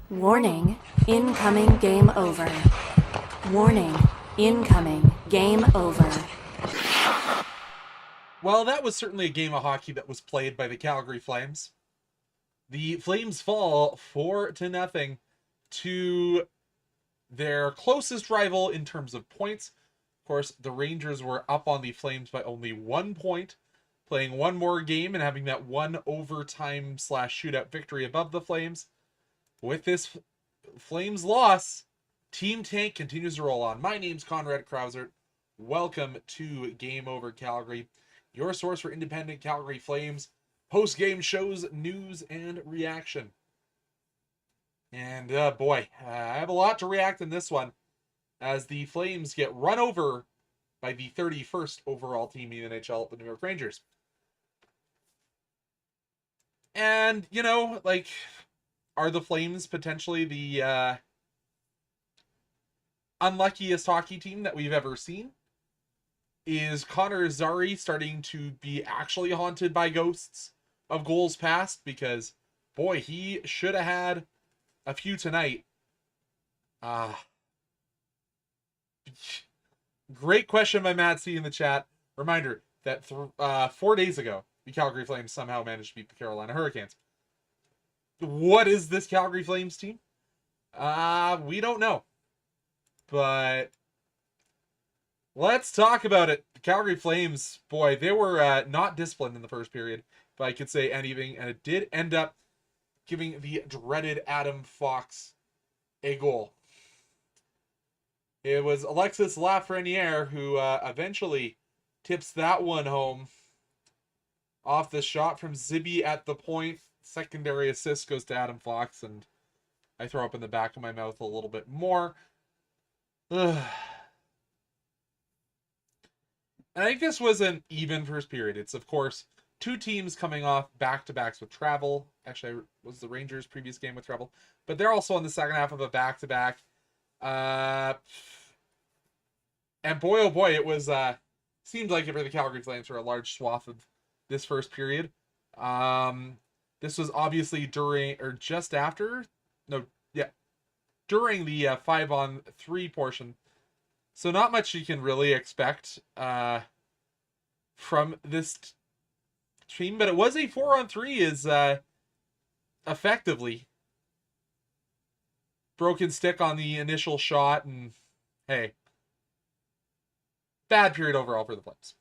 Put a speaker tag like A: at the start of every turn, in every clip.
A: Warning, incoming game over. Warning, incoming game over.
B: Well, that was certainly a game of hockey that was played by the Calgary Flames. The Flames fall 4-0 to their closest rival in terms of points. Of course, the Rangers were up on the Flames by only 1 point, playing one more game and having that one overtime slash shootout victory above the Flames. With this Flames loss, Team Tank continues to roll on. My name's Conrad Krausert. Welcome to Game Over Calgary, your source for independent Calgary Flames post-game shows, news, and reaction. And boy, I have a lot to react in this one as the Flames get run over by the 31st overall team in the NHL, the New York Rangers. And, are the Flames potentially the unluckiest hockey team that we've ever seen? Is Connor Zary starting to be actually haunted by ghosts of goals past? Because, boy, he should have had a few tonight. Great question by Matt C in the chat. Reminder that 4 days ago, the Calgary Flames somehow managed to beat the Carolina Hurricanes. What is this Calgary Flames team? We don't know. But let's talk about it. The Calgary Flames, boy, they were not disciplined in the first period, if I could say anything, and it did end up giving the dreaded Adam Fox a goal. It was Alexis Lafreniere who eventually tips that one home off the shot from Zibby at the point. Secondary assist goes to Adam Fox, and I throw up in the back of my mouth a little bit more. Ugh. And I think this was an even first period. It's, of course, two teams coming off back-to-backs with travel. Actually, it was the Rangers' previous game with travel. But they're also in the second half of a back-to-back. And boy, oh boy, it was, seemed like it for the Calgary Flames for a large swath of this first period. This was obviously during, or just after, during the 5-on-3 portion. So not much you can really expect from this team, but it was a 4-on-3 is effectively broken stick on the initial shot, and hey, bad period overall for the Flames.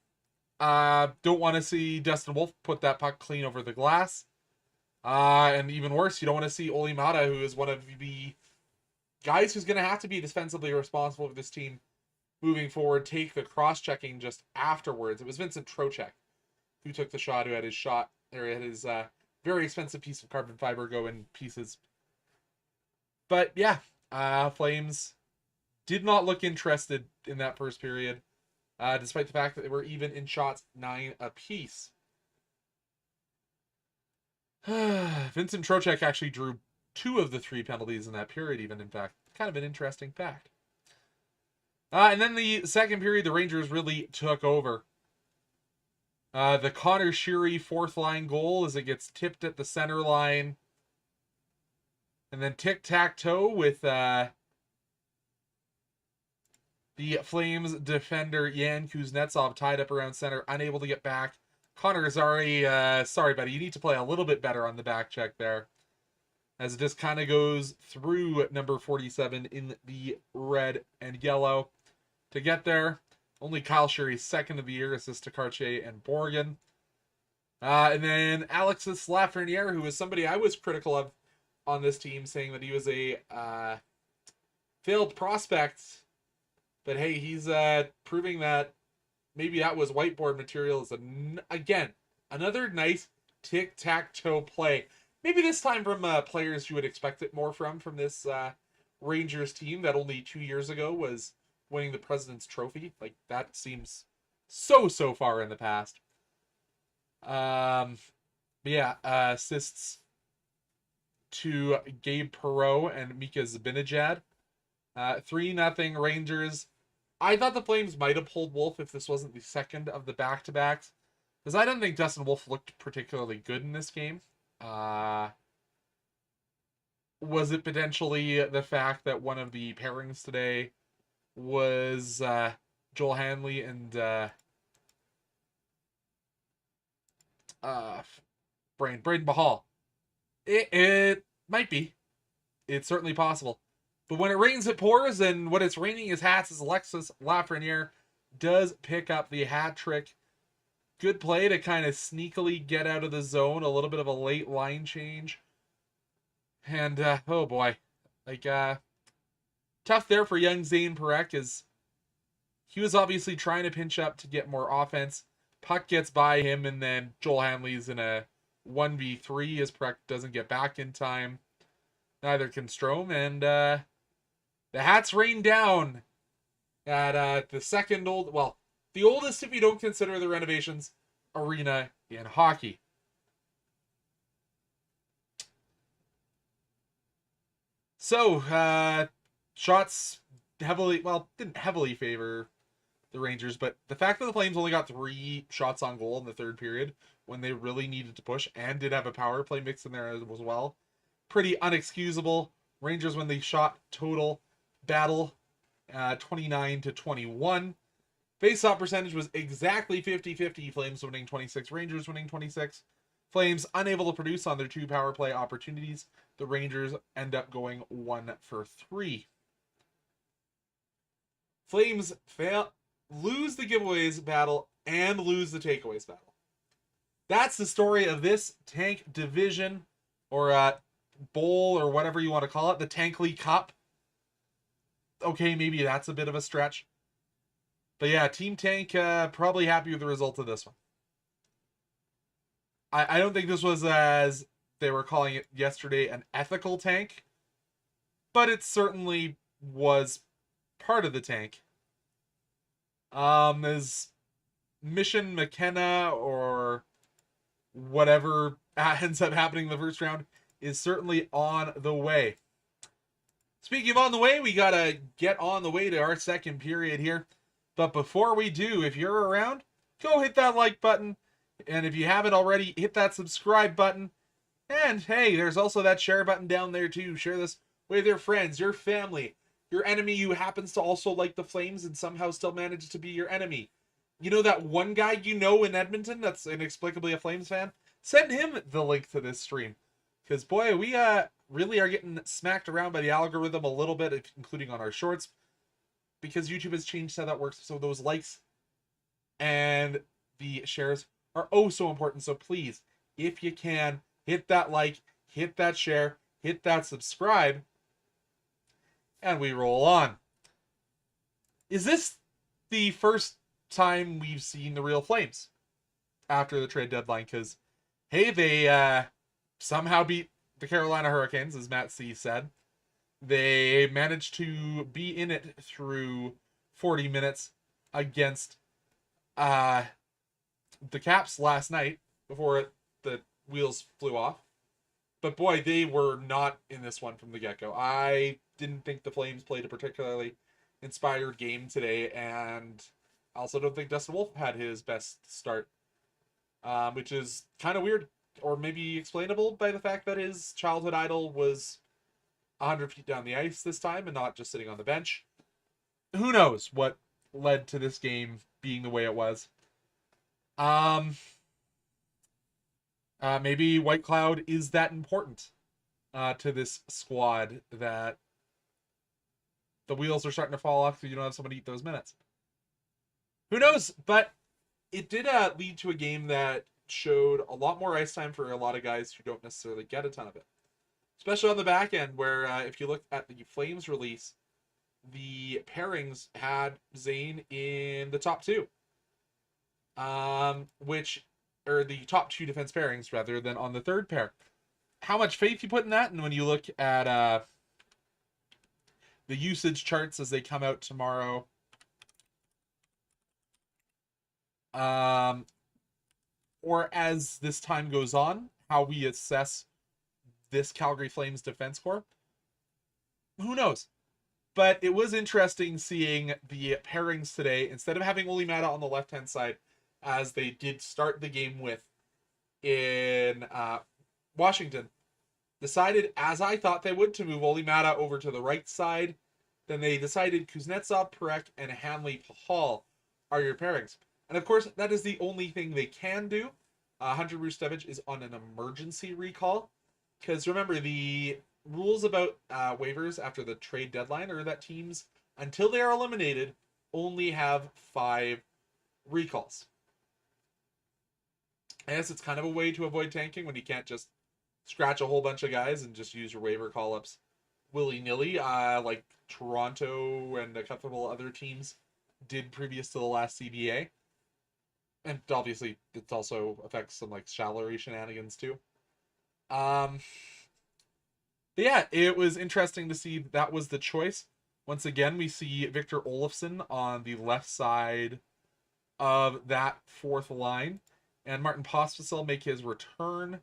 B: Don't want to see Dustin Wolf put that puck clean over the glass. And even worse, you don't want to see Oli Mata, who is one of the guys who's going to have to be defensively responsible for this team moving forward, take the cross-checking just afterwards. It was Vincent Trocheck who took the shot, who had his shot, or had his very expensive piece of carbon fiber go in pieces. But yeah, Flames did not look interested in that first period, despite the fact that they were even in shots 9 apiece. Vincent Trocheck actually drew 2 of the 3 penalties in that period, even, in fact. Kind of an interesting fact. And then the second period, the Rangers really took over. The Connor Sheary fourth line goal as it gets tipped at the center line. And then tic-tac-toe with the Flames defender Yan Kuznetsov tied up around center, unable to get back. Connor Zary, sorry buddy, you need to play a little bit better on the back check there, as it just kind of goes through number 47 in the red and yellow to get there. Only Kyle Sheary's second of the year, assist to Cartier and Borgen. And then Alexis Lafreniere, who was somebody I was critical of on this team, saying that he was a failed prospect. But hey, he's proving that maybe that was whiteboard material. Is again, another nice tic-tac-toe play. Maybe this time from players you would expect it more from this Rangers team that only 2 years ago was winning the President's Trophy. Like, that seems so far in the past. But yeah, assists to Gabe Perreault and Mika Zibanejad. 3-0 Rangers. I thought the Flames might have pulled Wolf if this wasn't the second of the back-to-backs, because I don't think Dustin Wolf looked particularly good in this game. Was it potentially the fact that one of the pairings today was Joel Hanley and uh, Braden Bahal? It might be. It's certainly possible. But when it rains, it pours, and when it's raining, his hats is Alexis Lafreniere does pick up the hat trick. Good play to kind of sneakily get out of the zone. A little bit of a late line change. And, oh boy. Like, tough there for young Zane Perek, as he was obviously trying to pinch up to get more offense. Puck gets by him, and then Joel Hanley's in a 1v3 as Perek doesn't get back in time. Neither can Strome, and the hats rain down at the second old, well, the oldest if you don't consider the renovations, arena in hockey. So, shots heavily, well, didn't heavily favor the Rangers, but the fact that the Flames only got 3 shots on goal in the third period when they really needed to push and did have a power play mix in there as well, pretty unexcusable. Rangers win the shot total battle 29-21. Face-off percentage was exactly 50-50. Flames winning 26, Rangers winning 26. Flames unable to produce on their 2 power play opportunities. The Rangers end up going 1 for 3. Flames lose the giveaways battle and lose the takeaways battle. That's the story of this tank division, or bowl, or whatever you want to call it, the Tankly Cup. Okay, maybe that's a bit of a stretch. But yeah, Team Tank probably happy with the result of this one. I don't think this was, as they were calling it yesterday, an ethical tank, but it certainly was part of the tank. As Mission McKenna, or whatever ends up happening in the first round, is certainly on the way. Speaking of on the way, we gotta get on the way to our second period here. But before we do, if you're around, go hit that like button. And if you haven't already, hit that subscribe button. And hey, there's also that share button down there too. Share this with your friends, your family, your enemy who happens to also like the Flames and somehow still manages to be your enemy. You know that one guy you know in Edmonton that's inexplicably a Flames fan? Send him the link to this stream. Because boy, we really are getting smacked around by the algorithm a little bit, including on our shorts, because YouTube has changed how that works. So those likes and the shares are oh so important. So please, if you can, hit that like, hit that share, hit that subscribe, and we roll on. Is this the first time we've seen the real Flames after the trade deadline? Because, hey, they somehow beat the Carolina Hurricanes, as Matt C said. They managed to be in it through 40 minutes against the Caps last night before the wheels flew off. But boy, they were not in this one from the get-go. I didn't think the Flames played a particularly inspired game today, and I also don't think Dustin Wolf had his best start, which is kind of weird, or maybe explainable by the fact that his childhood idol was 100 feet down the ice this time and not just sitting on the bench. Who knows what led to this game being the way it was. Maybe White Cloud is that important to this squad that the wheels are starting to fall off because you don't have somebody to eat those minutes. Who knows? But it did lead to a game that showed a lot more ice time for a lot of guys who don't necessarily get a ton of it. Especially on the back end, where if you look at the Flames release, the pairings had Zane in the top 2. Or the top 2 defense pairings rather than on the third pair. How much faith you put in that? And when you look at the usage charts as they come out tomorrow, or as this time goes on, how we assess this Calgary Flames defense core, who knows? But it was interesting seeing the pairings today. Instead of having Oli Mata on the left-hand side, as they did start the game with in Washington, decided, as I thought they would, to move Olimata over to the right side. Then they decided Kuznetsov, Perek, and Hanley Pahal are your pairings. And of course, that is the only thing they can do. Hunter Rustevich is on an emergency recall. Because remember, the rules about waivers after the trade deadline are that teams, until they are eliminated, only have 5 recalls. I guess it's kind of a way to avoid tanking when you can't just scratch a whole bunch of guys and just use your waiver call-ups willy-nilly, like Toronto and a couple other teams did previous to the last CBA. And obviously, it also affects some like salary shenanigans too. But yeah, it was interesting to see that was the choice. Once again, we see Victor Olofsson on the left side of that fourth line, and Martin Pospisil make his return.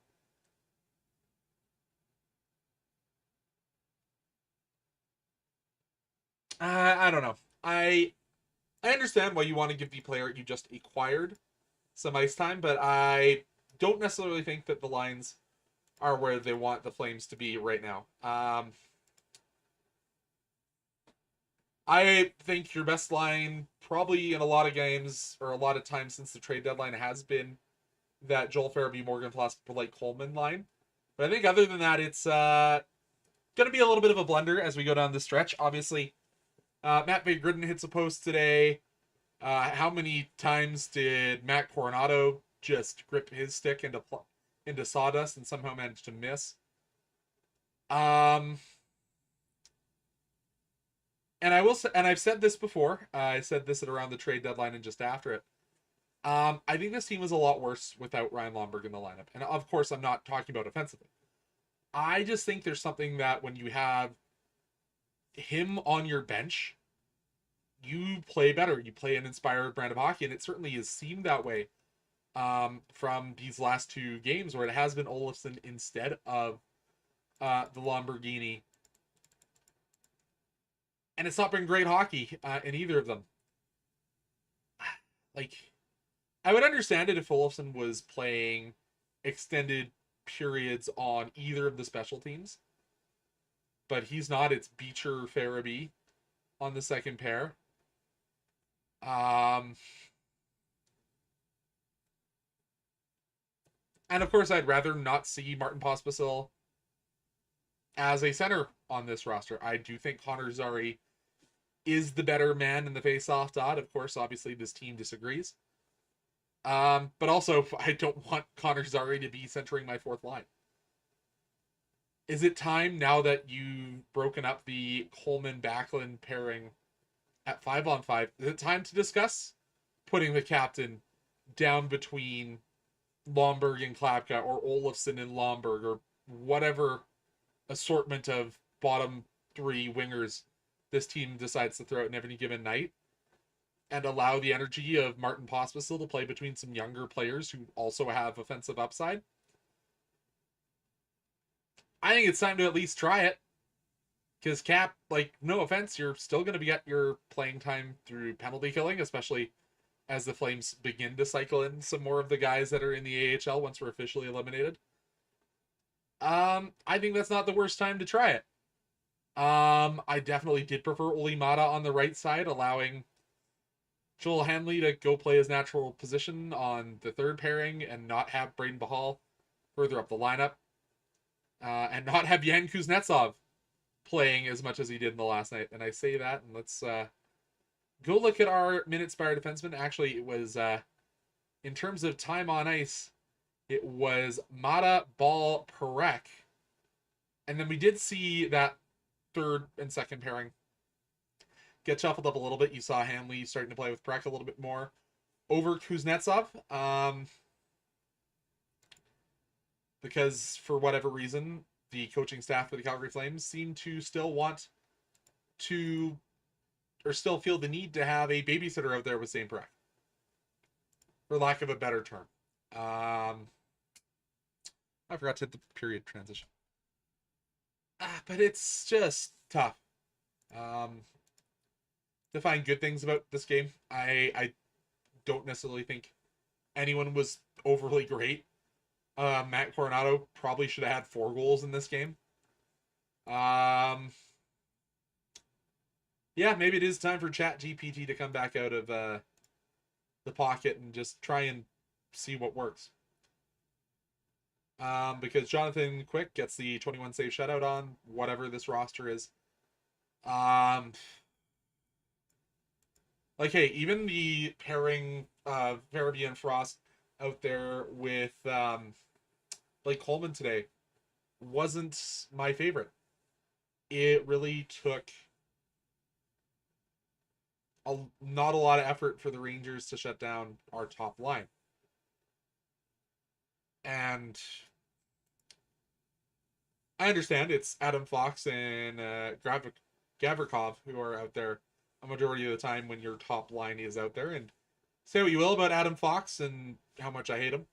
B: I don't know. I understand why you want to give the player you just acquired some ice time, but I don't necessarily think that the lines are where they want the Flames to be right now. I think your best line, probably in a lot of games or a lot of times since the trade deadline, has been that Joel Farabee, Morgan plus Blake Coleman line. But I think other than that, it's going to be a little bit of a blunder as we go down the stretch. Obviously, Matt Van Gruden hits a post today. How many times did Matt Coronado just grip his stick into sawdust and somehow manage to miss? And I will say, and I've said this before. I said this at around the trade deadline and just after it. I think this team is a lot worse without Ryan Lomberg in the lineup. And of course, I'm not talking about offensively. I just think there's something that when you have him on your bench, you play better. You play an inspired brand of hockey, and it certainly has seemed that way from these last 2 games where it has been Olofsson instead of the Lamborghini. And it's not been great hockey in either of them. Like, I would understand it if Olofsson was playing extended periods on either of the special teams, but he's not. It's Beecher Farabee on the second pair. And of course, I'd rather not see Martin Pospisil as a center on this roster. I do think Connor Zary is the better man in the face-off dot. Of course, obviously, this team disagrees. But also, I don't want Connor Zary to be centering my fourth line. Is it time, now that you've broken up the Coleman-Backlund pairing at 5-on-5, is it time to discuss putting the captain down between Lomberg and Klapka, or Olofsson and Lomberg, or whatever assortment of bottom 3 wingers this team decides to throw out in any given night, and allow the energy of Martin Pospisil to play between some younger players who also have offensive upside? I think it's time to at least try it. Because Cap, like, no offense, you're still going to get your playing time through penalty killing, especially as the Flames begin to cycle in some more of the guys that are in the AHL once we're officially eliminated. I think that's not the worst time to try it. I definitely did prefer Olimata on the right side, allowing Joel Hanley to go play his natural position on the third pairing and not have Braden Bahal further up the lineup. And not have Yan Kuznetsov playing as much as he did in the last night. And I say that, and let's go look at our minute-spire defenseman. Actually, it was, in terms of time on ice, it was Mata, Ball, Perek. And then we did see that third and second pairing get shuffled up a little bit. You saw Hanley starting to play with Perek a little bit more over Kuznetsov. Because for whatever reason, the coaching staff for the Calgary Flames seem to still want to, or still feel the need to have a babysitter out there with Zane Perek, for lack of a better term. I forgot to hit the period transition. But it's just tough to find good things about this game. I don't necessarily think anyone was overly great. Matt Coronado probably should have had 4 goals in this game. Um, yeah, maybe it is time for Chat GPT to come back out of the pocket and just try and see what works. Because Jonathan Quick gets the 21 save shutout on whatever this roster is. Like, hey, even the pairing of Verby and Frost out there with Blake Coleman today wasn't my favorite. It really took not a lot of effort for the Rangers to shut down our top line. And I understand it's Adam Fox and Gavrikov who are out there a majority of the time when your top line is out there. And say what you will about Adam Fox and how much I hate him.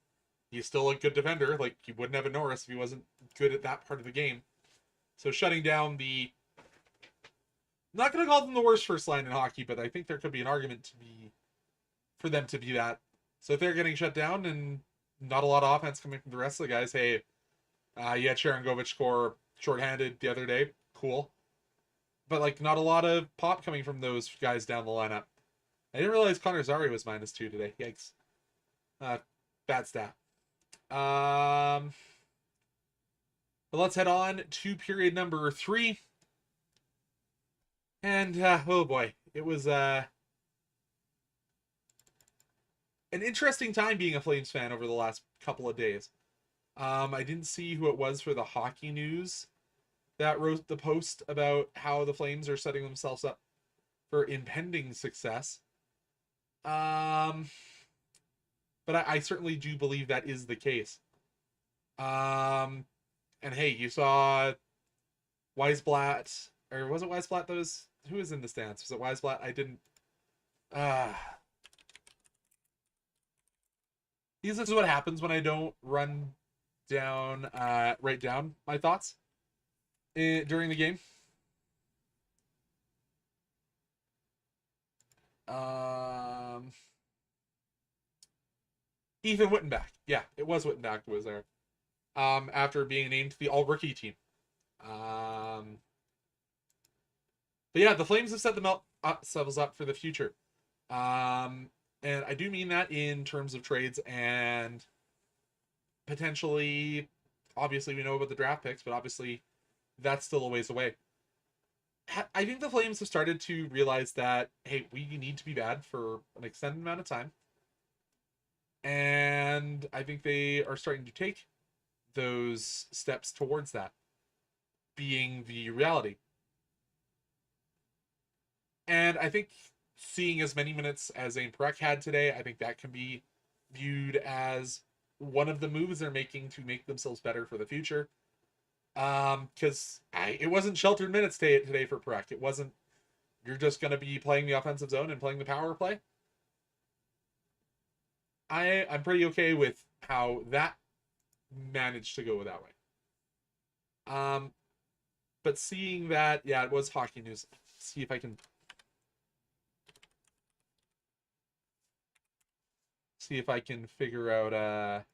B: He's still a good defender. Like, you wouldn't have a Norris if he wasn't good at that part of the game. So shutting down the... I'm not going to call them the worst first line in hockey, but I think there could be an argument to be for them to be that. So if they're getting shut down and not a lot of offense coming from the rest of the guys, hey, you had Sharon Govich score shorthanded the other day. Cool. But, like, not a lot of pop coming from those guys down the lineup. I didn't realize Connor Zary was -2 today. Yikes. Bad stat. But let's head on to period number 3. And, oh boy, it was an interesting time being a Flames fan over the last couple of days. I didn't see who it was for the hockey news that wrote the post about how the Flames are setting themselves up for impending success. But I certainly do believe that is the case. And hey, you saw Weisblatt, or was it Weisblatt that was, who was in the stands? Was it Weisblatt? I didn't, this is what happens when I don't write down my thoughts during the game. Ethan Wittenbach. Yeah, it was Wittenbach who was there. After being named to the all-rookie team. But yeah, the Flames have set themselves up for the future. And I do mean that in terms of trades and potentially, obviously we know about the draft picks, but obviously that's still a ways away. I think the Flames have started to realize that, hey, we need to be bad for an extended amount of time. And I think they are starting to take those steps towards that being the reality. And I think seeing as many minutes as Zane Parekh had today, I think that can be viewed as one of the moves they're making to make themselves better for the future. Because it wasn't sheltered minutes today for Parekh. It wasn't, you're just going to be playing the offensive zone and playing the power play. I'm pretty okay with how that managed to go that way. But seeing that, yeah, it was hockey news. Let's see if I can figure out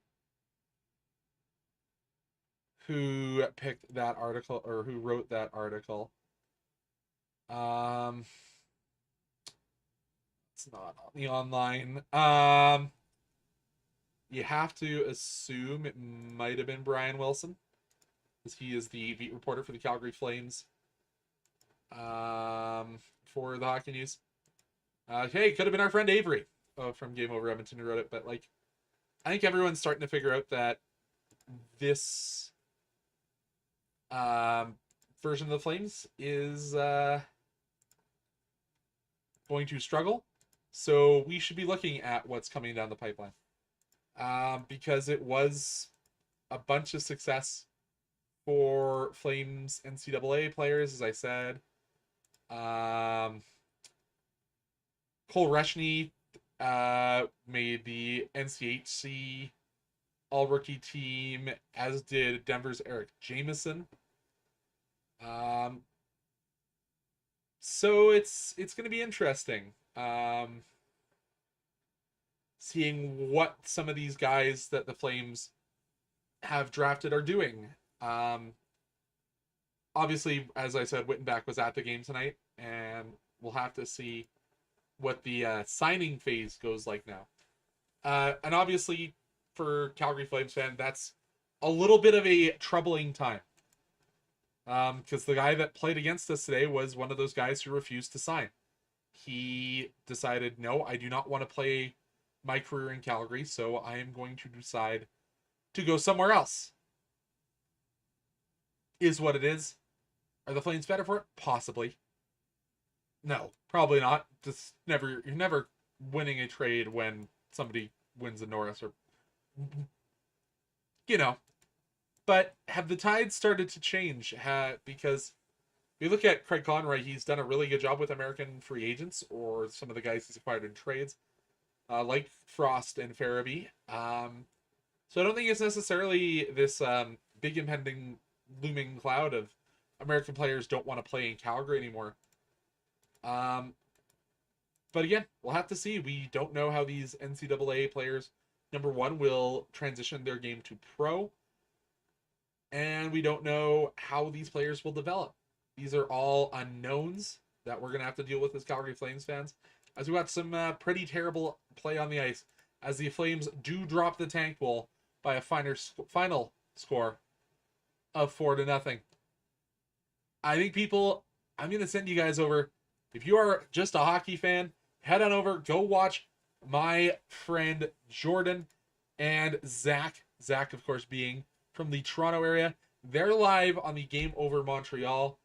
B: who picked that article or who wrote that article. It's not on the online. You have to assume it might have been Brian Wilson, because he is the beat reporter for the Calgary Flames for the hockey news. Hey, could have been our friend Avery from Game Over Edmonton who wrote it, but like, I think everyone's starting to figure out that this version of the Flames is going to struggle. So we should be looking at what's coming down the pipeline. Because it was a bunch of success for Flames NCAA players, as I said. Cole Reshny made the NCHC all-rookie team, as did Denver's Eric Jameson. So it's going to be interesting seeing what some of these guys that the Flames have drafted are doing. Obviously, as I said, Wittenbach was at the game tonight, and we'll have to see what the signing phase goes like now. And obviously, for Calgary Flames fan, that's a little bit of a troubling time. Because the guy that played against us today was one of those guys who refused to sign. He decided, no, I do not want to play my career in Calgary, so I am going to decide to go somewhere else. Is what it is. Are the Flames better for it? Possibly. No, probably not. Just never. You're never winning a trade when somebody wins a Norris, or you know. But have the tides started to change? Because if you look at Craig Conroy, he's done a really good job with American free agents or some of the guys he's acquired in trades, like Frost and Farabee. So I don't think it's necessarily this big impending looming cloud of American players don't want to play in Calgary anymore. But again, we'll have to see. We don't know how these NCAA players, number one, will transition their game to pro. And we don't know how these players will develop. These are all unknowns that we're going to have to deal with as Calgary Flames fans. As we watch some pretty terrible play on the ice, as the Flames do drop the tank bowl by a final score of 4-0. I think I'm going to send you guys over. If you are just a hockey fan, head on over, go watch my friend Jordan and Zach. Zach, of course, being from the Toronto area. They're live on the Game Over Montreal.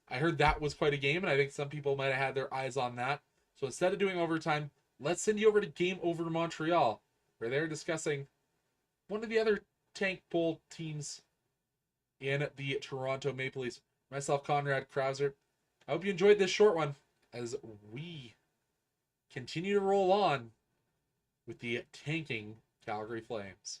B: I heard that was quite a game, and I think some people might have had their eyes on that. So instead of doing overtime, let's send you over to Game Over Montreal, where they're discussing one of the other tank bowl teams in the Toronto Maple Leafs. Myself, Conrad Krausert. I hope you enjoyed this short one as we continue to roll on with the tanking Calgary Flames.